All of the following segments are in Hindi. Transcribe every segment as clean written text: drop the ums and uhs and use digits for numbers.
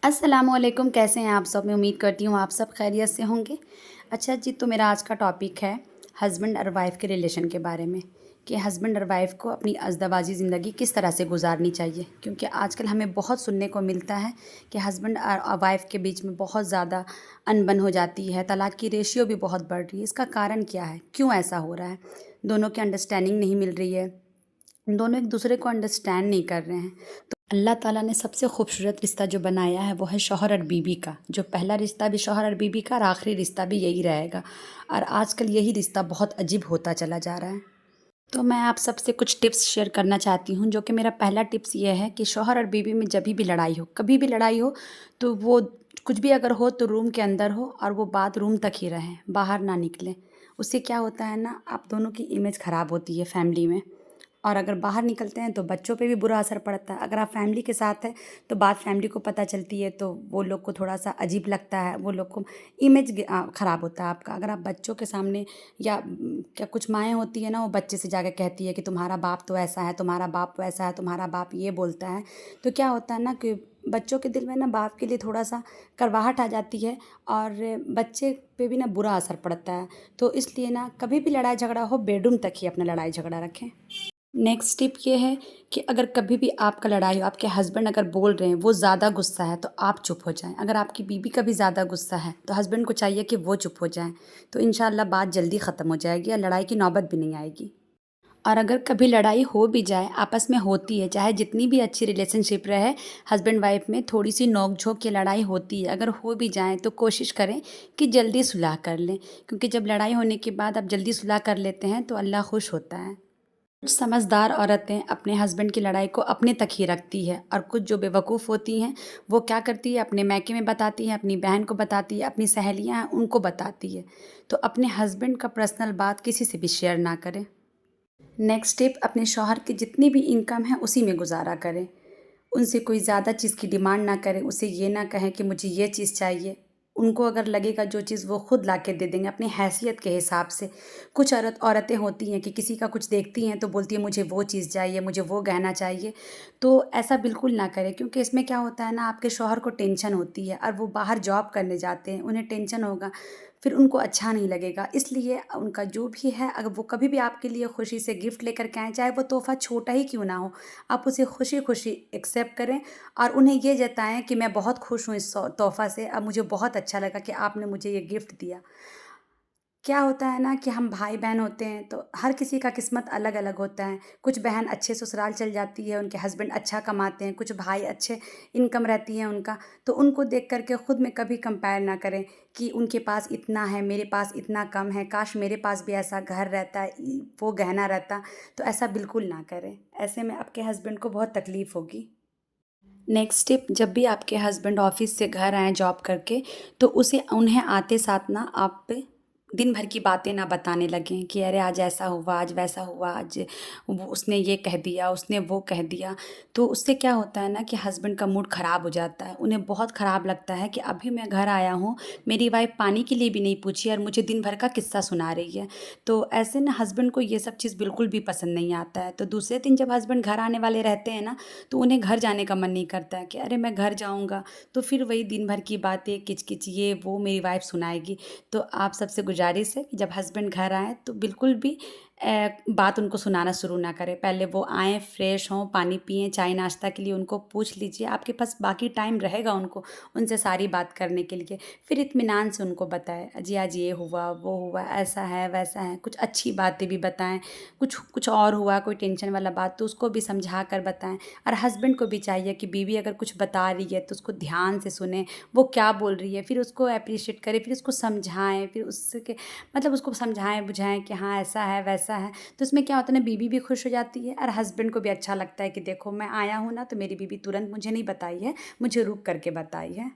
अस्सलामुअलैकुम, कैसे हैं आप सब? मैं उम्मीद करती हूँ आप सब खैरियत से होंगे। अच्छा जी, तो मेरा आज का टॉपिक है हस्बैंड और वाइफ़ के रिलेशन के बारे में, कि हस्बैंड और वाइफ़ को अपनी अज़दवाजी ज़िंदगी किस तरह से गुज़ारनी चाहिए। क्योंकि आजकल हमें बहुत सुनने को मिलता है कि हस्बैंड और वाइफ़ के बीच में बहुत ज़्यादा अनबन हो जाती है, तलाक की रेशियो भी बहुत बढ़ रही है। इसका कारण क्या है? क्यों ऐसा हो रहा है? दोनों की अंडरस्टैंडिंग नहीं मिल रही है, दोनों एक दूसरे को अंडरस्टैंड नहीं कर रहे हैं। तो अल्लाह ताला ने सबसे खूबसूरत रिश्ता जो बनाया है वो है शौहर और बीवी का। जो पहला रिश्ता भी शौहर और बीवी का और आखिरी रिश्ता भी यही रहेगा। और आजकल यही रिश्ता बहुत अजीब होता चला जा रहा है। तो मैं आप सबसे कुछ टिप्स शेयर करना चाहती हूँ, जो कि मेरा पहला टिप्स ये है कि शौहर और बीवी में जभी भी लड़ाई हो, कभी भी लड़ाई हो, तो वो कुछ भी अगर हो तो रूम के अंदर हो और वो बात रूम तक ही रहे, बाहर ना निकले। उससे क्या होता है ना, आप दोनों की इमेज ख़राब होती है फैमिली में। और अगर बाहर निकलते हैं तो बच्चों पे भी बुरा असर पड़ता है। अगर आप फैमिली के साथ हैं तो बात फैमिली को पता चलती है तो वो लोग को थोड़ा-सा अजीब लगता है, वो लोग को इमेज ख़राब होता है आपका। अगर आप बच्चों के सामने या क्या कुछ माएँ होती हैं ना, वो बच्चे से जाके कहती है कि तुम्हारा बाप तो ऐसा है, तुम्हारा बाप वैसा है, तुम्हारा बाप ये बोलता है। तो क्या होता है ना कि बच्चों के दिल में ना बाप के लिए थोड़ा-सा कड़वाहट आ जाती है और बच्चे पे भी ना बुरा असर पड़ता है। तो इसलिए ना कभी भी लड़ाई झगड़ा हो, बेडरूम तक ही अपना लड़ाई झगड़ा रखें। नेक्स्ट टिप ये है कि अगर कभी भी आपका लड़ाई हो, आपके हस्बैंड अगर बोल रहे हैं, वो ज़्यादा गुस्सा है तो आप चुप हो जाएँ। अगर आपकी बीवी का भी ज़्यादा गुस्सा है तो हस्बैंड को चाहिए कि वो चुप हो जाएँ। तो इंशाल्लाह बात जल्दी ख़त्म हो जाएगी और लड़ाई की नौबत भी नहीं आएगी। और अगर कभी लड़ाई हो भी जाए, आपस में होती है, चाहे जितनी भी अच्छी रिलेशनशिप रहे, हस्बैंड वाइफ में थोड़ी-सी नोक-झोंक की लड़ाई होती है। अगर हो भी जाए तो कोशिश करें कि जल्दी सुलह कर लें, क्योंकि जब लड़ाई होने के बाद आप जल्दी सुलह कर लेते हैं तो अल्लाह खुश होता है। कुछ समझदार औरतें अपने हस्बैंड की लड़ाई को अपने तक ही रखती है और कुछ जो बेवकूफ़ होती हैं वो क्या करती है, अपने मायके में बताती है, अपनी बहन को बताती है, अपनी सहेलियां हैं उनको बताती है। तो अपने हस्बैंड का पर्सनल बात किसी से भी शेयर ना करें। नेक्स्ट टिप, अपने शौहर की जितनी भी इनकम है उसी में गुजारा करें। उनसे कोई ज़्यादा चीज़ की डिमांड ना करें, उससे ये ना कहें कि मुझे ये चीज़ चाहिए। उनको अगर लगेगा जो चीज़ वो खुद ला के दे देंगे अपनी हैसियत के हिसाब से। कुछ औरतें होती हैं कि किसी का कुछ देखती हैं तो बोलती हैं मुझे वो चीज़ चाहिए, मुझे वो गहना चाहिए। तो ऐसा बिल्कुल ना करें, क्योंकि इसमें क्या होता है ना, आपके शौहर को टेंशन होती है और वो बाहर जॉब करने जाते हैं, उन्हें टेंशन होगा, फिर उनको अच्छा नहीं लगेगा। इसलिए उनका जो भी है, अगर वो कभी भी आपके लिए खुशी से गिफ्ट लेकर के आएँ, चाहे वो तोहफ़ा छोटा ही क्यों ना हो, आप उसे खुशी-खुशी एक्सेप्ट करें और उन्हें ये जताएँ कि मैं बहुत खुश हूँ इस तोहफ़ा से, अब मुझे बहुत अच्छा लगा कि आपने मुझे ये गिफ्ट दिया। क्या होता है ना कि हम भाई-बहन होते हैं तो हर किसी का किस्मत अलग-अलग होता है। कुछ बहन अच्छे ससुराल चल जाती है, उनके हस्बैंड अच्छा कमाते हैं, कुछ भाई अच्छे इनकम रहती है उनका, तो उनको देख कर के खुद में कभी कंपेयर ना करें कि उनके पास इतना है, मेरे पास इतना कम है, काश मेरे पास भी ऐसा घर रहता, वो गहना रहता। तो ऐसा बिल्कुल ना करें, ऐसे में आपके हस्बैंड को बहुत तकलीफ़ होगी। नेक्स्ट टिप, जब भी आपके हस्बैंड ऑफिस से घर आएँ जॉब करके, तो उसे उन्हें आते साथ ना आप पे दिन भर की बातें ना बताने लगें कि अरे आज ऐसा हुआ, आज वैसा हुआ, आज वो उसने ये कह दिया, उसने वो कह दिया। तो उससे क्या होता है ना कि हस्बैंड का मूड ख़राब हो जाता है। उन्हें बहुत ख़राब लगता है कि अभी मैं घर आया हूँ, मेरी वाइफ़ पानी के लिए भी नहीं पूछी और मुझे दिन भर का किस्सा सुना रही है। तो ऐसे ना हस्बैंड को ये सब चीज़ बिल्कुल भी पसंद नहीं आता है। तो दूसरे दिन जब हस्बैंड घर आने वाले रहते हैं ना, तो उन्हें घर जाने का मन नहीं करता है कि अरे मैं घर जाऊँगा तो फिर वही दिन भर की बातें किच-किच ये वो मेरी वाइफ़ सुनाएगी। तो आप सबसे गुज़ारिश है कि जब हस्बैंड घर आएँ तो बिल्कुल भी बात उनको सुनाना शुरू ना करें। पहले वो आएँ, फ्रेश हों, पानी पिएँ, चाय नाश्ता के लिए उनको पूछ लीजिए। आपके पास बाकी टाइम रहेगा उनको उनसे सारी बात करने के लिए। फिर इत्मीनान से उनको बताएँ, जी आज ये हुआ, वो हुआ, ऐसा है, वैसा है। कुछ अच्छी बातें भी बताएँ, कुछ कुछ और हुआ, कोई टेंशन वाला बात तो उसको भी समझा कर बताएँ। और हस्बैंड को भी चाहिए कि बीवी अगर कुछ बता रही है तो उसको ध्यान से सुने, वो क्या बोल रही है, फिर उसको एप्रिशिएट करें, फिर उसको समझाएँ, फिर उसके मतलब उसको समझाएँ बुझाएँ कि हाँ ऐसा है वैसा है। तो इसमें क्या होता है ना, बीवी भी खुश हो जाती है और हस्बैंड को भी अच्छा लगता है कि देखो मैं आया हूँ ना तो मेरी बीवी तुरंत मुझे नहीं बताई है, मुझे रुक करके बताई है।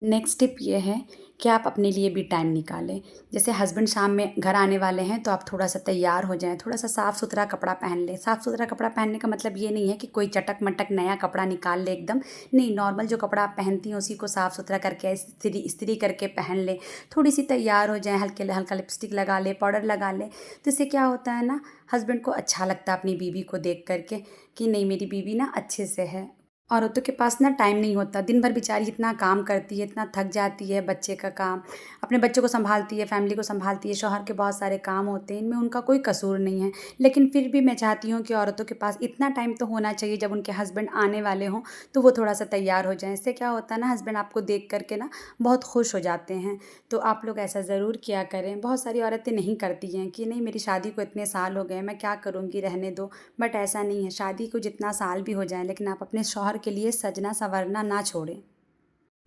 नेक्स्ट टिप ये है कि आप अपने लिए भी टाइम निकालें। जैसे हस्बैंड शाम में घर आने वाले हैं तो आप थोड़ा-सा तैयार हो जाएँ, थोड़ा-सा साफ-सुथरा कपड़ा पहन लें। साफ-सुथरा कपड़ा पहनने का मतलब ये नहीं है कि कोई चटक-मटक नया कपड़ा निकाल लें एकदम। नहीं, नॉर्मल जो कपड़ा आप पहनती हैं उसी को साफ-सुथरा करके इस्त्री इस्त्री करके पहन लें। थोड़ी-सी तैयार हो जाएँ, हल्का लिपस्टिक लगा लें, पाउडर लगा लें। तो इससे क्या होता है ना, हस्बैंड को अच्छा लगता है अपनी बीवी को देख कर के कि नहीं मेरी बीवी ना अच्छे से है। औरतों के पास ना टाइम नहीं होता, दिन भर बेचारी इतना काम करती है, इतना थक जाती है, बच्चे का काम, अपने बच्चों को सँभालती है, फैमिली को सँभालती है, शौहर के बहुत सारे काम होते हैं, इनमें उनका कोई कसूर नहीं है। लेकिन फिर भी मैं चाहती हूँ कि औरतों के पास इतना टाइम तो होना चाहिए, जब उनके हस्बैंड आने वाले हों, तो वो थोड़ा-सा तैयार हो जाएँ। इससे क्या होता है ना, हस्बैंड आपको देख कर के ना बहुत खुश हो जाते हैं। तो आप लोग ऐसा ज़रूर किया करें। बहुत सारी औरतें नहीं करती हैं कि नहीं, मेरी शादी को इतने साल हो गए, मैं क्या करूँगी, रहने दो। बट ऐसा नहीं है, शादी को जितना साल भी हो जाए, लेकिन आप अपने शौहर के लिए सजना-संवरना ना छोड़ें।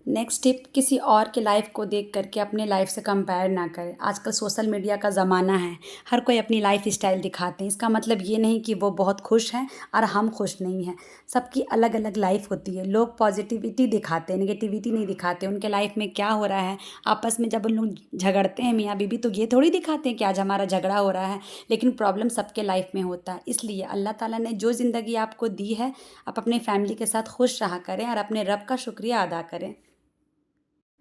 नेक्स्ट टिप, किसी और के लाइफ को देख कर के अपने लाइफ से कंपेयर ना करें। आजकल सोशल मीडिया का ज़माना है, हर कोई अपनी लाइफ स्टाइल दिखाते हैं। इसका मतलब ये नहीं कि वो बहुत खुश हैं और हम खुश नहीं हैं। सबकी अलग-अलग लाइफ होती है। लोग पॉजिटिविटी दिखाते हैं, नेगेटिविटी नहीं दिखाते। उनके लाइफ में क्या हो रहा है, आपस में जब उन लोग झगड़ते हैं मियाँ-बीवी, तो ये थोड़ी दिखाते हैं कि आज हमारा झगड़ा हो रहा है, लेकिन प्रॉब्लम सबके लाइफ में होता है। इसलिए अल्लाह ताला ने जो ज़िंदगी आपको दी है, आप अपनी फैमिली के साथ खुश रहा करें और अपने रब का शुक्रिया अदा करें।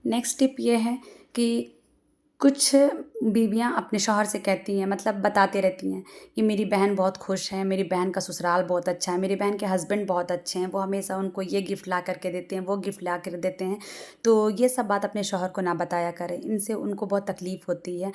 नेक्स्ट टिप ये है कि कुछ बीवियाँ अपने शौहर से कहती हैं, मतलब बताते रहती हैं कि मेरी बहन बहुत खुश है, मेरी बहन का ससुराल बहुत अच्छा है, मेरी बहन के हस्बैंड बहुत अच्छे हैं, वो हमेशा उनको ये गिफ्ट ला कर के देते हैं, वो गिफ्ट ला कर देते हैं। तो ये सब बात अपने शौहर को ना बताया करें, इनसे उनको बहुत तकलीफ़ होती है।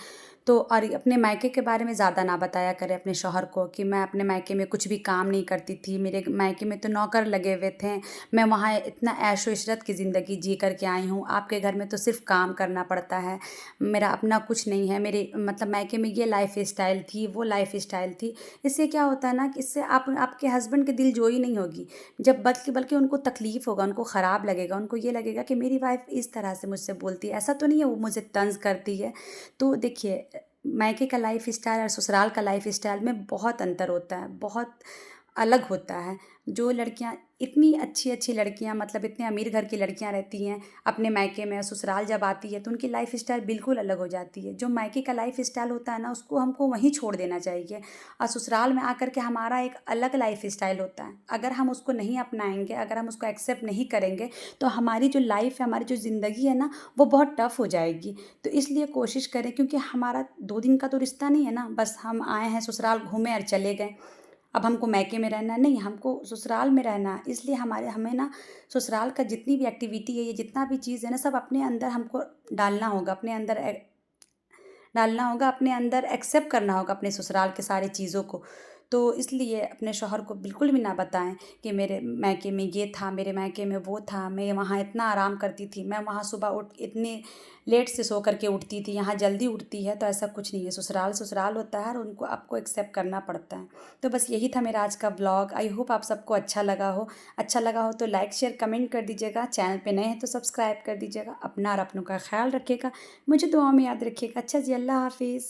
तो और अपने मायके के बारे में ज़्यादा ना बताया करें अपने शौहर को कि मैं अपने मायके में कुछ भी काम नहीं करती थी, मेरे मायके में तो नौकर लगे हुए थे, मैं वहाँ इतना ऐशो-इशरत की ज़िंदगी जी कर के आई हूँ, आपके घर में तो सिर्फ़ काम करना पड़ता है, मेरा अपना कुछ नहीं है, मेरे मतलब मायके में ये लाइफ़ स्टाइल थी, वो लाइफ़ स्टाइल थी। इससे क्या होता है ना कि इससे आप आपके हस्बैंड की दिलजोई नहीं होगी। जब बल्कि बल्कि उनको तकलीफ़ होगा, उनको ख़राब लगेगा, उनको ये लगेगा कि मेरी वाइफ़ इस तरह से मुझसे बोलती है, ऐसा तो नहीं है वो मुझे तंज़ करती है। तो देखिए, मायके का लाइफ़ स्टाइल और ससुराल का लाइफ़ स्टाइल में बहुत अंतर होता है, बहुत अलग होता है। जो लड़कियाँ इतनी अच्छी-अच्छी लड़कियाँ, मतलब इतने अमीर घर की लड़कियाँ रहती हैं, अपने मायके में, ससुराल जब आती है तो उनकी लाइफ़ स्टाइल बिल्कुल अलग हो जाती है। जो मायके का लाइफ़ स्टाइल होता है ना, उसको हमको वहीं छोड़ देना चाहिए और ससुराल में आकर के हमारा एक अलग लाइफ़ स्टाइल होता है। अगर हम उसको नहीं अपनाएँगे, अगर हम उसको एक्सेप्ट नहीं करेंगे, तो हमारी जो लाइफ़ है, हमारी जो ज़िंदगी है ना, वो बहुत टफ़ हो जाएगी। तो इसलिए कोशिश करें, क्योंकि हमारा 2 दिन का तो रिश्ता नहीं है ना, बस हम आए हैं ससुराल, घूमे और चले गए। अब हमको मायके में रहना है, नहीं, हमको ससुराल में रहना है। इसलिए हमें ना ससुराल का जितनी भी एक्टिविटी है, ये जितना भी चीज़ है ना, सब अपने अंदर हमको डालना होगा, अपने अंदर एक्सेप्ट करना होगा अपने ससुराल के सारी चीज़ों को। तो इसलिए अपने शौहर को बिल्कुल भी ना बताएँ कि मेरे मायके में ये था, मेरे मायके में वो था, मैं वहाँ इतना आराम करती थी, मैं वहाँ सुबह उठ इतनी लेट से सो कर के उठती थी, यहाँ जल्दी उठती है, तो ऐसा कुछ नहीं है। ससुराल ससुराल होता है और उनको आपको एक्सेप्ट करना पड़ता है। तो बस यही था मेरा आज का व्लॉग। आई होप आप सबको अच्छा लगा हो। अच्छा लगा हो तो लाइक, शेयर, कमेंट कर दीजिएगा। चैनल पे नए हैं तो सब्सक्राइब कर दीजिएगा। अपना और अपनों का ख़्याल रखिएगा। मुझे दुआ में याद रखिएगा। अच्छा जी, अल्लाह हाफ़िज़।